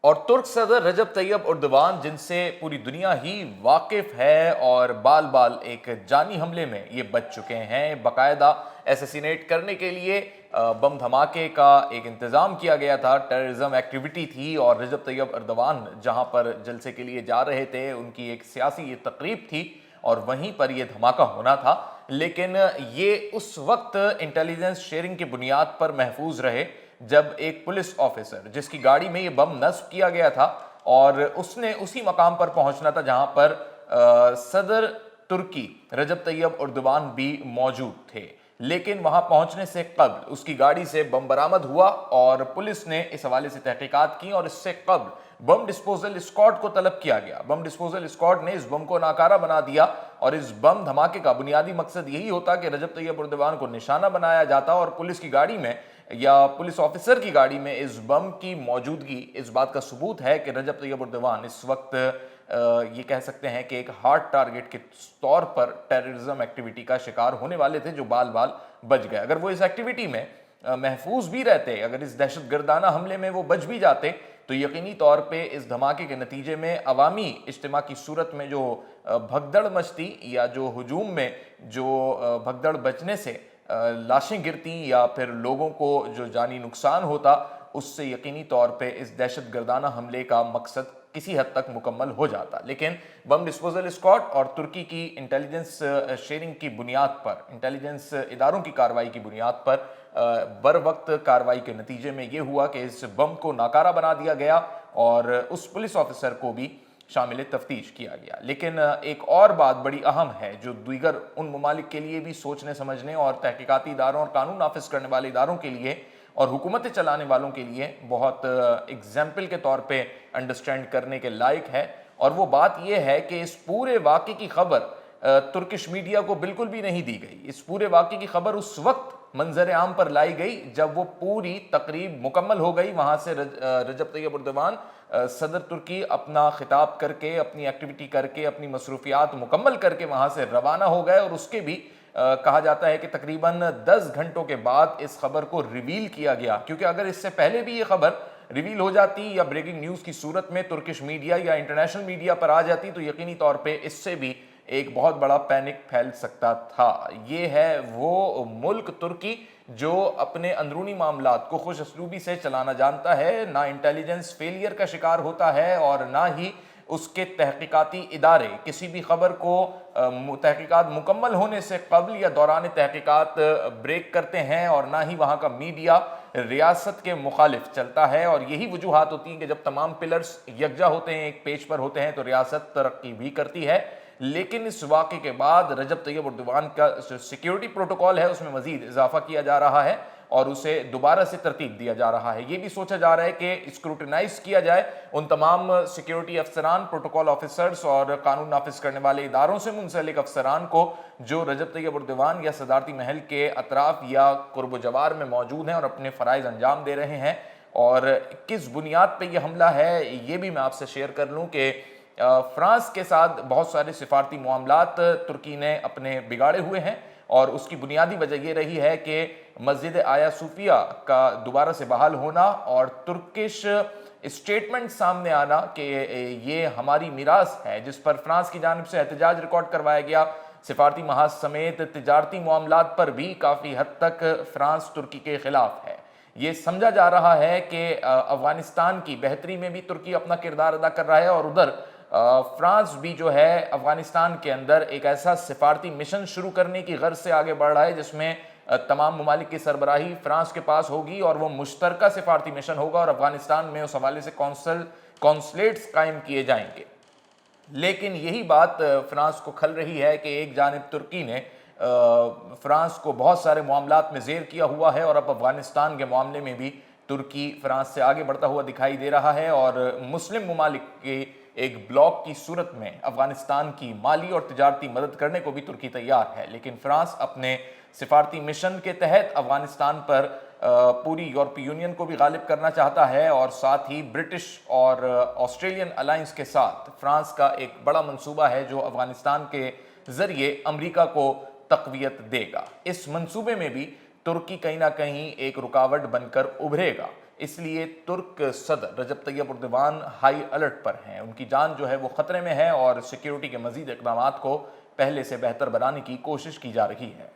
اور ترک صدر رجب طیب اردوان، جن سے پوری دنیا ہی واقف ہے اور بال بال ایک جانی حملے میں یہ بچ چکے ہیں، باقاعدہ ایسیسینیٹ کرنے کے لیے بم دھماکے کا ایک انتظام کیا گیا تھا، ٹیررزم ایکٹیویٹی تھی، اور رجب طیب اردوان جہاں پر جلسے کے لیے جا رہے تھے، ان کی ایک سیاسی یہ تقریب تھی اور وہیں پر یہ دھماکہ ہونا تھا۔ لیکن یہ اس وقت انٹیلیجنس شیئرنگ کی بنیاد پر محفوظ رہے جب ایک پولیس آفیسر، جس کی گاڑی میں یہ بم نصب کیا گیا تھا اور اس نے اسی مقام پر پہنچنا تھا جہاں پر صدر ترکی رجب طیب اردوان بھی موجود تھے، لیکن وہاں پہنچنے سے قبل اس کی گاڑی سے بم برآمد ہوا اور پولیس نے اس حوالے سے تحقیقات کی، اور اس سے قبل بم ڈسپوزل اسکواڈ کو طلب کیا گیا۔ بم ڈسپوزل اسکواڈ نے اس بم کو ناکارہ بنا دیا، اور اس بم دھماکے کا بنیادی مقصد یہی ہوتا کہ رجب طیب اردوان کو نشانہ بنایا جاتا، اور پولیس کی گاڑی میں یا پولیس آفیسر کی گاڑی میں اس بم کی موجودگی اس بات کا ثبوت ہے کہ رجب طیب اردوان اس وقت یہ کہہ سکتے ہیں کہ ایک ہارڈ ٹارگٹ کے طور پر ٹیررزم ایکٹیویٹی کا شکار ہونے والے تھے، جو بال بال بچ گئے۔ اگر وہ اس ایکٹیویٹی میں محفوظ بھی رہتے، اگر اس دہشت گردانہ حملے میں وہ بچ بھی جاتے، تو یقینی طور پہ اس دھماکے کے نتیجے میں عوامی اجتماع کی صورت میں جو بھگدڑ مچتی یا جو ہجوم میں جو بھگدڑ بچنے سے لاشیں گرتی یا پھر لوگوں کو جو جانی نقصان ہوتا، اس سے یقینی طور پہ اس دہشت گردانہ حملے کا مقصد کسی حد تک مکمل ہو جاتا۔ لیکن بم ڈسپوزل اسکواڈ اور ترکی کی انٹیلیجنس شیئرنگ کی بنیاد پر، انٹیلیجنس اداروں کی کارروائی کی بنیاد پر بر وقت کارروائی کے نتیجے میں یہ ہوا کہ اس بم کو ناکارہ بنا دیا گیا اور اس پولیس آفیسر کو بھی شامل تفتیش کیا گیا۔ لیکن ایک اور بات بڑی اہم ہے جو دیگر ان ممالک کے لیے بھی سوچنے سمجھنے اور تحقیقاتی اداروں اور قانون نافذ کرنے والے اداروں کے لیے اور حکومتیں چلانے والوں کے لیے بہت اگزامپل کے طور پہ انڈرسٹینڈ کرنے کے لائق ہے، اور وہ بات یہ ہے کہ اس پورے واقعے کی خبر ترکش میڈیا کو بالکل بھی نہیں دی گئی۔ اس پورے واقعے کی خبر اس وقت منظر عام پر لائی گئی جب وہ پوری تقریب مکمل ہو گئی، وہاں سے رجب طیب اردوان صدر ترکی اپنا خطاب کر کے، اپنی ایکٹیویٹی کر کے، اپنی مصروفیات مکمل کر کے وہاں سے روانہ ہو گئے، اور اس کے بھی کہا جاتا ہے کہ تقریباً 10 گھنٹوں کے بعد اس خبر کو ریویل کیا گیا، کیونکہ اگر اس سے پہلے بھی یہ خبر ریویل ہو جاتی یا بریکنگ نیوز کی صورت میں ترکش میڈیا یا انٹرنیشنل میڈیا پر آ جاتی، تو یقینی طور پہ اس سے بھی ایک بہت بڑا پینک پھیل سکتا تھا۔ یہ ہے وہ ملک ترکی جو اپنے اندرونی معاملات کو خوش اسلوبی سے چلانا جانتا ہے، نہ انٹیلیجنس فیلئر کا شکار ہوتا ہے اور نہ ہی اس کے تحقیقاتی ادارے کسی بھی خبر کو تحقیقات مکمل ہونے سے قبل یا دوران تحقیقات بریک کرتے ہیں، اور نہ ہی وہاں کا میڈیا ریاست کے مخالف چلتا ہے، اور یہی وجوہات ہوتی ہیں کہ جب تمام پلرز یکجا ہوتے ہیں، ایک پیج پر ہوتے ہیں، تو ریاست ترقی بھی کرتی ہے۔ لیکن اس واقعے کے بعد رجب طیب اردوان کا جو سیکیورٹی پروٹوکول ہے اس میں مزید اضافہ کیا جا رہا ہے اور اسے دوبارہ سے ترتیب دیا جا رہا ہے۔ یہ بھی سوچا جا رہا ہے کہ اسکروٹنائز کیا جائے ان تمام سیکیورٹی افسران، پروٹوکول آفیسرز اور قانون نافذ کرنے والے اداروں سے منسلک افسران کو جو رجب طیب اردوان یا صدارتی محل کے اطراف یا قرب و جوار میں موجود ہیں اور اپنے فرائض انجام دے رہے ہیں، اور کس بنیاد پہ یہ حملہ ہے یہ بھی میں آپ سے شیئر کر لوں کہ فرانس کے ساتھ بہت سارے سفارتی معاملات ترکی نے اپنے بگاڑے ہوئے ہیں، اور اس کی بنیادی وجہ یہ رہی ہے کہ مسجد آیا صوفیہ کا دوبارہ سے بحال ہونا اور ترکش اسٹیٹمنٹ سامنے آنا کہ یہ ہماری میراث ہے، جس پر فرانس کی جانب سے احتجاج ریکارڈ کروایا گیا۔ سفارتی محاذ سمیت تجارتی معاملات پر بھی کافی حد تک فرانس ترکی کے خلاف ہے۔ یہ سمجھا جا رہا ہے کہ افغانستان کی بہتری میں بھی ترکی اپنا کردار ادا کر رہا ہے، اور ادھر فرانس بھی جو ہے افغانستان کے اندر ایک ایسا سفارتی مشن شروع کرنے کی غرض سے آگے بڑھ رہا ہے جس میں تمام ممالک کی سربراہی فرانس کے پاس ہوگی، اور وہ مشترکہ سفارتی مشن ہوگا اور افغانستان میں اس حوالے سے کونسلیٹس قائم کیے جائیں گے۔ لیکن یہی بات فرانس کو کھل رہی ہے کہ ایک جانب ترکی نے فرانس کو بہت سارے معاملات میں زیر کیا ہوا ہے، اور اب افغانستان کے معاملے میں بھی ترکی فرانس سے آگے بڑھتا ہوا دکھائی دے رہا ہے، اور مسلم ممالک کے ایک بلاک کی صورت میں افغانستان کی مالی اور تجارتی مدد کرنے کو بھی ترکی تیار ہے۔ لیکن فرانس اپنے سفارتی مشن کے تحت افغانستان پر پوری یورپی یونین کو بھی غالب کرنا چاہتا ہے، اور ساتھ ہی برٹش اور آسٹریلین الائنس کے ساتھ فرانس کا ایک بڑا منصوبہ ہے جو افغانستان کے ذریعے امریکہ کو تقویت دے گا۔ اس منصوبے میں بھی ترکی کہیں نہ کہیں ایک رکاوٹ بن کر ابھرے گا، اس لیے ترک صدر رجب طیب اردوان ہائی الرٹ پر ہیں. ان کی جان جو ہے وہ خطرے میں ہے اور سیکیورٹی کے مزید اقدامات کو پہلے سے بہتر بنانے کی کوشش کی جا رہی ہے.